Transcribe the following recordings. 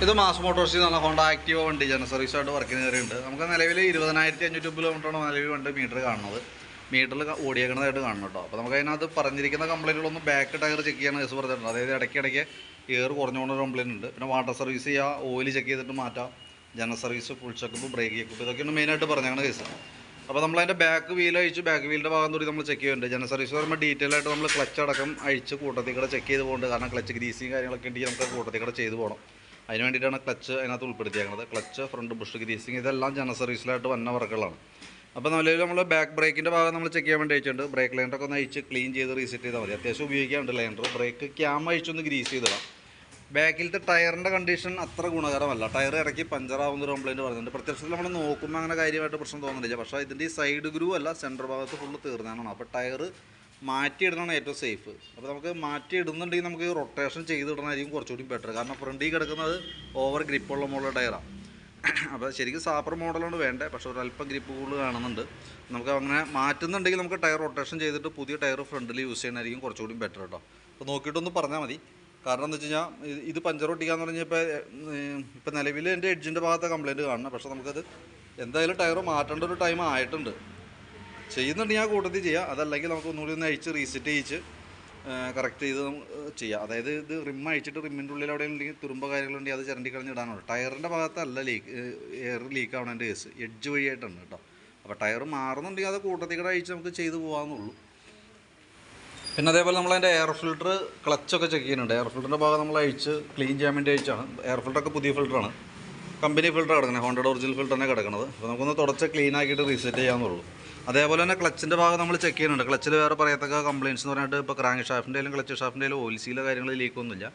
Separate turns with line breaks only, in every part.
ഇത് മാസ് മോട്ടോഴ്സിൽ നിന്നുള്ള Honda Activa വണ്ടി ജന സർവീസായിട്ട് വർക്കിന് കയറിയുണ്ട്. നമുക്ക് നിലവിൽ 20,500 കിലോമീറ്ററാണ് നിലവിൽ വണ്ടി മീറ്റർ കാണുന്നത്. മീറ്ററിൽ ഓടിയേക്കുന്നതായിട്ട് കാണണം കേട്ടോ. അപ്പോൾ നമുക്ക് അതിനകത്ത് പറഞ്ഞിരിക്കുന്ന കംപ്ലയിൻറ്റുകളൊന്നും ബാക്ക് ടയർ ചെക്ക് ചെയ്യാൻ കേസ് പറഞ്ഞിട്ടുണ്ട്. അതായത് ഇടയ്ക്കിടയ്ക്ക് എയർ കുറഞ്ഞുകൊണ്ട് കംപ്ലയിൻ്റ് ഉണ്ട്. പിന്നെ വാട്ടർ സർവീസ് ചെയ്യുക, ഓയിൽ ചെക്ക് ചെയ്തിട്ട് മാറ്റാം, general service, full checkup, break checkup, ഇതൊക്കെയാണ് മെയിനായിട്ട് പറഞ്ഞാണ് കേസ്. അപ്പോൾ നമ്മളതിൻ്റെ ബാക്ക് വീൽ അഴിച്ച് ബാക്ക് വീലിൻ്റെ ഭാഗം കൂടി നമ്മൾ ചെക്ക് ചെയ്യുന്നുണ്ട്. ജനറൽ സർവീസ് പറയുമ്പോൾ ഡീറ്റെയിൽ ആയിട്ട് നമ്മൾ ക്ലച്ച് അടക്കം അഴിച്ച് കൂട്ടത്തിൽ കൂടെ ചെക്ക് ചെയ്ത് പോകുന്നുണ്ട്. കാരണം ക്ലച്ച് ഗ്രീസിങ് കാര്യങ്ങളൊക്കെ ഉണ്ടെങ്കിൽ നമുക്ക് കൂട്ടത്തിൽ കൂടെ ചെയ്ത് പോകണം. അതിന് വേണ്ടിയിട്ടാണ് ക്ലച്ച് അതിനകത്ത് ഉൾപ്പെടുത്തിയേക്കുന്നത്. ക്ലച്ച്, ഫ്രണ്ട് ബുഷ് ഗ്രീസിങ്, ഇതെല്ലാം ജനറൽ സർവീസിലായിട്ട് വന്ന വർക്കുകളാണ്. അപ്പോൾ നിലവിൽ നമ്മൾ ബാക്ക് ബ്രേക്കിൻ്റെ ഭാഗം നമ്മൾ ചെക്ക് ചെയ്യാൻ വേണ്ടി അയച്ചിട്ടുണ്ട്. ബ്രേക്ക് ലൈനറൊക്കെ ഒന്ന് അഴിച്ച് ക്ലീൻ ചെയ്ത് റീസെറ്റ് ചെയ്താൽ മതി. അത്യാവശ്യം ഉപയോഗിക്കാറുണ്ട് ലൈനർ. ബ്രേക്ക് ക്യാം അഴിച്ചൊന്ന് ഗ്രീസ് ചെയ്തിടാം. ബാക്കിലത്തെ ടയറിൻ്റെ കണ്ടീഷൻ അത്ര ഗുണകരമല്ല. ടയർ ഇറക്കി പഞ്ചറാവുന്ന കംപ്ലയിൻറ്റ് പറയുന്നുണ്ട്. പ്രത്യക്ഷത്തിൽ നമ്മൾ നോക്കുമ്പോൾ അങ്ങനെ കാര്യമായിട്ട് പ്രശ്നം തോന്നുന്നില്ല. പക്ഷേ ഇതിൻ്റെ ഈ സൈഡ് ഗ്രൂ അല്ല, സെൻറ്റർ ഭാഗത്ത് ഫുള്ള് തീർന്നാണ്. അപ്പോൾ ടയർ മാറ്റിയിടുന്നതാണ് ഏറ്റവും സേഫ്. അപ്പോൾ നമുക്ക് മാറ്റിയിടുന്നുണ്ടെങ്കിൽ നമുക്ക് റൊട്ടേഷൻ ചെയ്തിടണമായിരിക്കും കുറച്ചുകൂടി ബെറ്റർ. കാരണം ഫ്രണ്ടിൽ കിടക്കുന്നത് ഓവർ ഗ്രിപ്പുള്ള മോഡൽ ടയറാണ്. അപ്പോൾ ശരിക്കും സാപ്പർ മോഡലാണ് വേണ്ടത്. പക്ഷേ ഒരല്പം ഗ്രിപ്പ് കൂടുതൽ കാണുന്നുണ്ട്. നമുക്ക് അങ്ങനെ മാറ്റുന്നുണ്ടെങ്കിൽ നമുക്ക് ടയർ റൊട്ടേഷൻ ചെയ്തിട്ട് പുതിയ ടയർ ഫ്രണ്ടിൽ യൂസ് ചെയ്യണമായിരിക്കും കുറച്ചുകൂടി ബെറ്റർ കേട്ടോ. അപ്പോൾ നോക്കിയിട്ടൊന്ന് പറഞ്ഞാൽ മതി. കാരണം എന്താ വെച്ച് കഴിഞ്ഞാൽ ഇത് പഞ്ചർ ഒട്ടിക്കാന്ന് പറഞ്ഞപ്പോൾ ഇപ്പോൾ നിലവിൽ എൻ്റെ എഡ്ജിൻ്റെ ഭാഗത്തെ കംപ്ലയിൻറ്റ് കാണണം. പക്ഷേ നമുക്കത് എന്തായാലും ടയർ മാറ്റേണ്ട ഒരു ടൈം ആയിട്ടുണ്ട്. ചെയ്യുന്നുണ്ടെങ്കിൽ ആ കൂട്ടത്തിൽ ചെയ്യാം. അതല്ലെങ്കിൽ നമുക്ക് ഒന്നുകൂടി ഒന്ന് അഴിച്ച് റീസെറ്റ് ചെയ്യിച്ച് കറക്റ്റ് ചെയ്ത് ചെയ്യാം. അതായത് ഇത് റിം അഴിച്ചിട്ട് റിമ്മിൻ്റെ ഉള്ളിൽ അവിടെ ഉണ്ടെങ്കിൽ തുരുമ്പോ കാര്യങ്ങളുണ്ടെങ്കിൽ അത് ചിരണ്ടി കളഞ്ഞ് ഇടാനുള്ളൂ. ടയറിൻ്റെ ഭാഗത്തല്ല എയർ ലീക്ക് ആവണതിൻ്റെ കേസ്, എഡ്ജ് വഴിയായിട്ടുണ്ട് കേട്ടോ. അപ്പോൾ ടയർ മാറുന്നുണ്ടെങ്കിൽ അത് കൂട്ടത്തിൽ കൂടെ അഴിച്ച് നമുക്ക് ചെയ്ത് പോകാമെന്നുള്ളൂ. പിന്നെ അതേപോലെ നമ്മളതിൻ്റെ എയർ ഫിൽറ്റർ ക്ലച്ചൊക്കെ ചെക്ക് ചെയ്യുന്നുണ്ട്. എയർ ഫിൽറ്ററിൻ്റെ ഭാഗം നമ്മൾ അഴിച്ച് ക്ലീൻ ചെയ്യാൻ വേണ്ടി അഴിച്ചാണ്. എയർ ഫിൽറ്ററൊക്കെ പുതിയ ഫിൽറ്ററാണ്, കമ്പനി ഫിൽറ്റർ കിടക്കുന്നത്, ഹോണ്ടയുടെ ഒറിജിനൽ ഫിൽറ്റർ തന്നെ കിടക്കുന്നത്. അപ്പോൾ നമുക്കൊന്ന് തുടച്ച് ക്ലീൻ ആക്കിയിട്ട് റീസെറ്റ് ചെയ്യാമെന്നുള്ളൂ. അതേപോലെ തന്നെ ക്ലച്ചിൻ്റെ ഭാഗം നമ്മൾ ചെക്ക് ചെയ്യുന്നുണ്ട്. ക്ലച്ചിൽ വേറെ പറയത്തക്ക കംപ്ലയിൻറ്റ്സ് എന്ന് പറഞ്ഞിട്ട് ഇപ്പോൾ ക്രാങ്ക് ഷാഫ്റ്റിൻ്റെ ആയാലും ക്ലച്ച് ഷാഫ്റ്റിൻ്റെ ആയാലും ഓയിൽ സീലോ കാര്യങ്ങൾ ലീക്കൊന്നുമില്ല.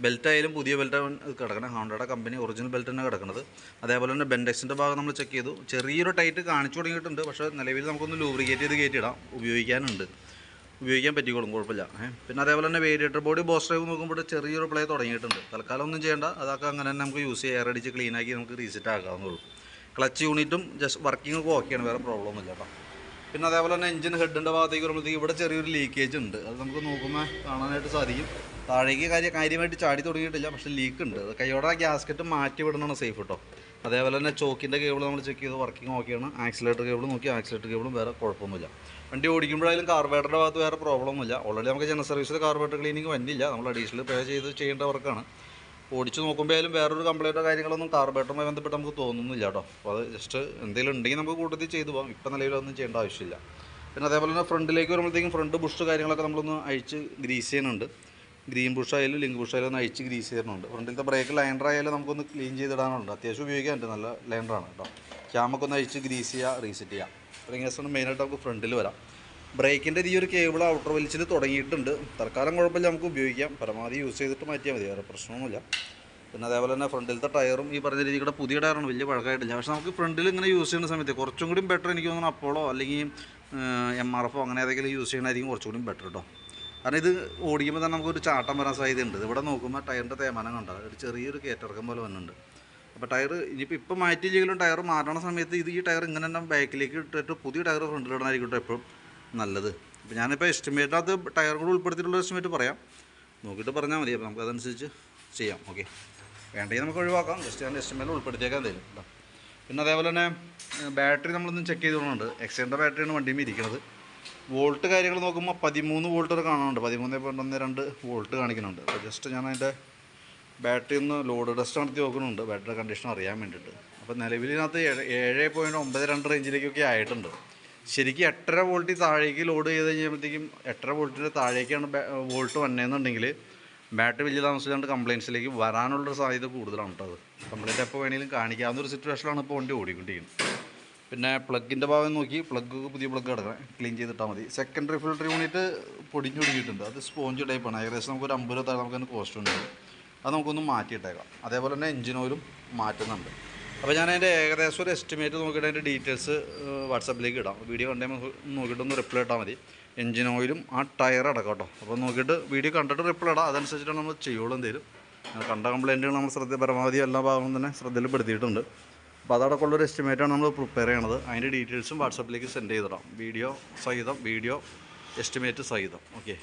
ബെൽറ്റ് ആയാലും പുതിയ ബെൽറ്റാണ് കിടക്കുന്നത്, ഹോണ്ടയുടെ കമ്പനി ഒറിജിനൽ ബെൽറ്റ് തന്നെ കിടക്കുന്നത്. അതേപോലെ തന്നെ ബെൻഡെക്സിൻ്റെ ഭാഗം നമ്മൾ ചെക്ക് ചെയ്തു. ചെറിയൊരു ടൈറ്റ് കാണിച്ചു തുടങ്ങിയിട്ടുണ്ട്. പക്ഷേ നിലവിൽ നമുക്കൊന്ന് ലൂബ്രിക്കേറ്റ് ചെയ്ത് കയറ്റിയിടാം. ഉപയോഗിക്കാൻ പറ്റിക്കോളും, കുഴപ്പമില്ല. പിന്നെ അതേപോലെ തന്നെ വേരിയേറ്റർ ബോഡി ബോസ് ഡ്രൈവ് നോക്കുമ്പോൾ ചെറിയൊരു പ്ലേ തുടങ്ങിയിട്ടുണ്ട്. തൽക്കാലം ഒന്നും ചെയ്യേണ്ട, അതൊക്കെ അങ്ങനെ തന്നെ നമുക്ക് യൂസ് ചെയ്യാം. എയർ അടിച്ച് ക്ലീനാക്കി നമുക്ക് റീസെറ്റ് ആക്കാവുന്നുള്ളൂ. ക്ലച്ച് യൂണിറ്റും ജസ്റ്റ് വർക്കിംഗ് ഒക്കെ ഓക്കെയാണ്, വേറെ പ്രോബ്ലം ഒന്നുമില്ല കേട്ടോ. പിന്നെ അതേപോലെ തന്നെ എഞ്ചിൻ ഹെഡിൻ്റെ ഭാഗത്തേക്ക് വരുമ്പോഴത്തേക്ക് ഇവിടെ ചെറിയൊരു ലീക്കേജ് ഉണ്ട്. അത് നമുക്ക് നോക്കുമ്പോൾ കാണാനായിട്ട് സാധിക്കും. താഴേക്ക് കാര്യമായിട്ട് ചാടി തുടങ്ങിയിട്ടില്ല, പക്ഷേ ലീക്ക് ഉണ്ട്. അത് കൈയോടെ ഗ്യാസ്കറ്റ് മാറ്റി വിടണമാണ് സേഫ് കേട്ടോ. അതേപോലെ തന്നെ ചോക്കിൻ്റെ കേബിൾ നമ്മൾ ചെക്ക് ചെയ്ത് വർക്കിംഗ് ഓക്കെയാണ്. ആക്സിലേറ്റർ കേബിൾ നോക്കി, ആക്സിലേറ്റർ കേബിളും വേറെ കുഴപ്പമൊന്നുമില്ല. വണ്ടി ഓടിക്കുമ്പോഴായാലും കാർബറേറ്ററിൻ്റെ ഭാഗത്ത് വേറെ പ്രോബ്ലം ഒന്നുമില്ല. ഓൾറെഡി നമുക്ക് ജനറൽ സർവീസിൽ കാർബറേറ്റർ ക്ലീനിങ് വന്നില്ല, നമ്മൾ അഡീഷണൽ പേ ചെയ്യേണ്ട വർക്കാണ്. ഓടിച്ച് നോക്കുമ്പോഴായാലും വേറൊരു കംപ്ലയിൻറ്റോ കാര്യങ്ങളൊന്നും കാർബറേറ്ററുമായി ബന്ധപ്പെട്ട് നമുക്ക് തോന്നുന്നില്ല കേട്ടോ. അപ്പോൾ അത് ജസ്റ്റ് എന്തെങ്കിലും ഉണ്ടെങ്കിൽ നമുക്ക് കൂട്ടത്തിൽ ചെയ്തു പോകാം. ഇപ്പം നിലവിലൊന്നും ചെയ്യേണ്ട ആവശ്യമില്ല. പിന്നെ അതേപോലെ തന്നെ ഫ്രണ്ടിലേക്ക് വരുമ്പോഴത്തേക്കും ഫ്രണ്ട് ബുഷ് കാര്യങ്ങളൊക്കെ നമ്മളൊന്ന് അഴിച്ച് ഗ്രീസ് ചെയ്യുന്നുണ്ട്. ഗ്രീൻ ബുഷ് ആയാലും ലിങ്ക് ബുഷ് ആയാലും ഒന്ന് അഴിച്ച് ഗ്രീസ് ചെയ്യുന്നുണ്ട്. ഫ്രണ്ടിലത്തെ ബ്രേക്ക് ലൈനർ ആയാലും നമുക്കൊന്ന് ക്ലീൻ ചെയ്തിടാനുണ്ട്. അത്യാവശ്യം ഉപയോഗിക്കാനുണ്ട്, നല്ല ലൈനറാണ് കേട്ടോ. ക്യാമൊക്കെ ഒന്ന് അഴിച്ച് ഗ്രീസ് ചെയ്യുക, റീസെറ്റ് ചെയ്യുക. അത്രയും കേസാണ് മെയിനായിട്ട് നമുക്ക് ഫ്രണ്ടിൽ വരാം. ബ്രേക്കിൻ്റെ ഈ ഒരു കേബിൾ ഔട്ടർ വലിച്ചിൽ തുടങ്ങിയിട്ടുണ്ട്. തൽക്കാലം കുഴപ്പമില്ല, നമുക്ക് ഉപയോഗിക്കാം. പരമാവധി യൂസ് ചെയ്തിട്ട് മാറ്റിയാൽ മതി, വേറെ പ്രശ്നമൊന്നുമില്ല. പിന്നെ അതേപോലെ തന്നെ ഫ്രണ്ടിലത്തെ ടയറും ഈ പറഞ്ഞ രീതിയുടെ പുതിയ ടയറാണ്, വലിയ പഴക്കമായിട്ടില്ല. പക്ഷേ നമുക്ക് ഫ്രണ്ടിൽ ഇങ്ങനെ യൂസ് ചെയ്യുന്ന സമയത്ത് കുറച്ചും കൂടി ബെറ്റർ എനിക്ക് തോന്നുന്നു അപ്പോളോ അല്ലെങ്കിൽ MRF അങ്ങനെ ഏതെങ്കിലും യൂസ് ചെയ്യണമായിരിക്കും കുറച്ചും കൂടി ബെറ്റർ കേട്ടോ. കാരണം ഇത് ഓടിക്കുമ്പോൾ തന്നെ നമുക്കൊരു ചാട്ടം വരാൻ സാധ്യതയുണ്ട്. ഇവിടെ നോക്കുമ്പോൾ ടയറിൻ്റെ തേമാനം കണ്ടാൽ ഒരു ചെറിയൊരു കയറ്റിറക്കം പോലെ വന്നിട്ടുണ്ട്. അപ്പോൾ ടയർ ഇനിയിപ്പോൾ മാറ്റിയില്ലെങ്കിലും ടയർ മാറ്റണ സമയത്ത് ഈ ടയർ ഇങ്ങനെ തന്നെ ബാക്കിലേക്ക് ഇട്ടിട്ട് പുതിയ ടയർ ഫ്രണ്ടിലിടാനായിരിക്കും എപ്പോഴും നല്ലത്. അപ്പോൾ ഞാനിപ്പോൾ എസ്റ്റിമേറ്റിനകത്ത് ടയർ കൂടെ ഉൾപ്പെടുത്തിയിട്ടുള്ള എസ്റ്റിമേറ്റ് പറയാം, നോക്കിയിട്ട് പറഞ്ഞാൽ മതി. അപ്പോൾ നമുക്കതനുസരിച്ച് ചെയ്യാം. ഓക്കെ, വേണ്ടെങ്കിൽ നമുക്ക് ഒഴിവാക്കാം. ജസ്റ്റ് ഞാൻ എസ്റ്റിമേറ്റിൽ ഉൾപ്പെടുത്തിയേക്കാൻ എന്തെങ്കിലും കേട്ടോ. പിന്നെ അതേപോലെ തന്നെ ബാറ്ററി നമ്മളൊന്നും ചെക്ക് ചെയ്തുകൊണ്ടുണ്ട്. എക്സൈൻ്റെ ബാറ്ററിയാണ് വണ്ടിയിൽ ഇരിക്കുന്നത്. വോൾട്ട് കാര്യങ്ങൾ നോക്കുമ്പോൾ 13 വോൾട്ട് വരെ കാണുന്നുണ്ട്, 13.12 വോൾട്ട് കാണിക്കുന്നുണ്ട്. അപ്പോൾ ജസ്റ്റ് ഞാൻ അതിൻ്റെ ബാറ്ററി ഒന്ന് ലോഡ് ടെസ്റ്റ് നടത്തി നോക്കുന്നുണ്ട്, ബാറ്ററി കണ്ടീഷൻ അറിയാൻ വേണ്ടിയിട്ട്. അപ്പോൾ നിലവിലിനകത്ത് 7.92 റേഞ്ചിലേക്കൊക്കെ ആയിട്ടുണ്ട്. ശരിക്കും 8.5 വോൾട്ടിൽ താഴേക്ക് ലോഡ് ചെയ്ത് കഴിയുമ്പോഴത്തേക്കും 8.5 വോൾട്ടിൻ്റെ താഴേക്കാണ് വോൾട്ട് വന്നതെന്നുണ്ടെങ്കിൽ ബാറ്ററി വലിയ താമസിച്ചാണ്ട് കംപ്ലയിൻസിലേക്ക് വരാനുള്ളൊരു സാധ്യത കൂടുതലാണ് കേട്ടോ. അത് കംപ്ലയിൻറ്റ് എപ്പോൾ വേണമെങ്കിലും കാണിക്കാവുന്ന ഒരു സിറ്റുവേഷനാണ് ഇപ്പോൾ വണ്ടി ഓടിക്കൊണ്ടിരിക്കുന്നത്. പിന്നെ പ്ലഗിൻ്റെ ഭാഗം നോക്കി, പുതിയ പ്ലഗ് കിടക്കണം, ക്ലീൻ ചെയ്തിട്ടാൽ മതി. സെക്കൻഡറി ഫിൽറ്റർ യൂണിറ്റ് പൊടിഞ്ഞൊടുക്കിയിട്ടുണ്ട്. അത് സ്പോഞ്ച് ടൈപ്പാണ്. ഏകദേശം നമുക്കൊരു 50 രൂപ നമുക്ക് അതിന് കോസ്റ്റ് ഉണ്ട്. അത് നമുക്കൊന്ന് മാറ്റിയിട്ടേക്കാം. അതേപോലെ തന്നെ എഞ്ചിൻ ഓയിലും മാറ്റുന്നുണ്ട്. അപ്പോൾ ഞാൻ അതിൻ്റെ ഏകദേശം ഒരു എസ്റ്റിമേറ്റ് നോക്കിയിട്ട് അതിൻ്റെ ഡീറ്റെയിൽസ് വാട്സാപ്പിലേക്ക് ഇടാം. വീഡിയോ കണ്ടുമ്പോൾ നോക്കിയിട്ടൊന്ന് റിപ്ലൈ ഇട്ടാൽ മതി. എഞ്ചിൻ ഓയിലും ആ ടയർ അടക്കാം കേട്ടോ. അപ്പോൾ നോക്കിയിട്ട് വീഡിയോ കണ്ടിട്ട് റിപ്ലൈ ഇടാം. അതനുസരിച്ചിട്ടാണ് നമ്മൾ ചെയ്യുള്ളൂ. എന്തെങ്കിലും കണ്ട കംപ്ലയിൻറ്റുകൾ നമ്മൾ പരമാവധി എല്ലാ ഭാഗവും തന്നെ ശ്രദ്ധയിൽപ്പെടുത്തിയിട്ടുണ്ട്. അപ്പോൾ അതടക്കമുള്ളൊരു എസ്റ്റിമേറ്റാണ് നമ്മൾ പ്രിപ്പയർ ചെയ്യണത്. അതിൻ്റെ ഡീറ്റെയിൽസും വാട്സാപ്പിലേക്ക് സെൻഡ് ചെയ്തിടാം, വീഡിയോ എസ്റ്റിമേറ്റ് സഹിതം. ഓക്കെ.